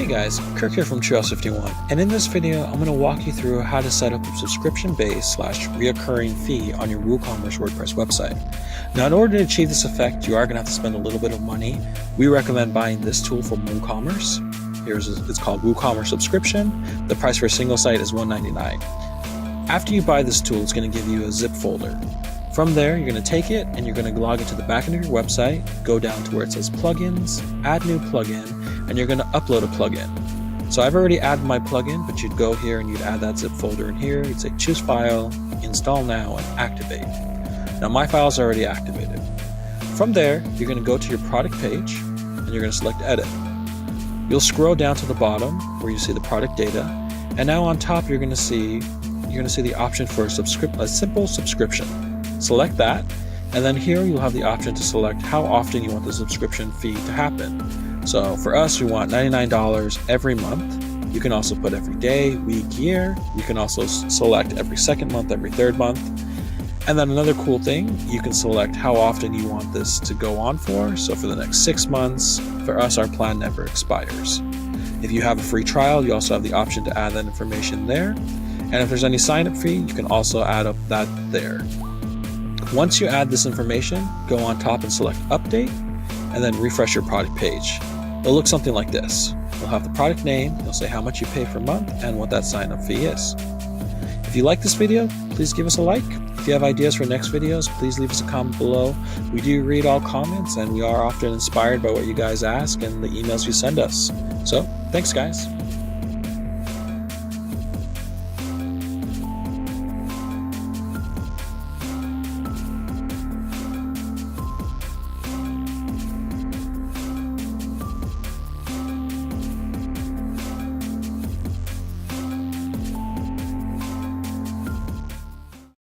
Hey guys, Kirk here from Treehouse 51, and in this video I'm going to walk you through how to set up a subscription-based / reoccurring fee on your WooCommerce WordPress website. Now in order to achieve this effect, you are going to have to spend a little bit of money. We recommend buying this tool from WooCommerce. It's called WooCommerce Subscription. The price for a single site is $1.99. After you buy this tool, it's going to give you a zip folder. From there, you're going to take it and you're going to log into the back end of your website, go down to where it says plugins, add new plugin, and you're going to upload a plugin. So I've already added my plugin, but you'd go here and you'd add that zip folder in here. You'd say choose file, install now, and activate. Now my file's already activated. From there, you're going to go to your product page and you're going to select edit. You'll scroll down to the bottom where you see the product data, and now on top you're going to see the option for a simple subscription. Select that, and then here you'll have the option to select how often you want the subscription fee to happen. So for us, we want $99 every month. You can also put every day, week, year. You can also select every second month, every third month. And then another cool thing, you can select how often you want this to go on for. So for the next 6 months, for us, our plan never expires. If you have a free trial, you also have the option to add that information there. And if there's any sign-up fee, you can also add up that there. Once you add this information, go on top and select update, and then refresh your product page. It'll look something like this. You'll have the product name, you'll say how much you pay per month, and what that sign-up fee is. If you like this video, please give us a like. If you have ideas for next videos, please leave us a comment below. We do read all comments, and we are often inspired by what you guys ask and the emails you send us. So, thanks guys.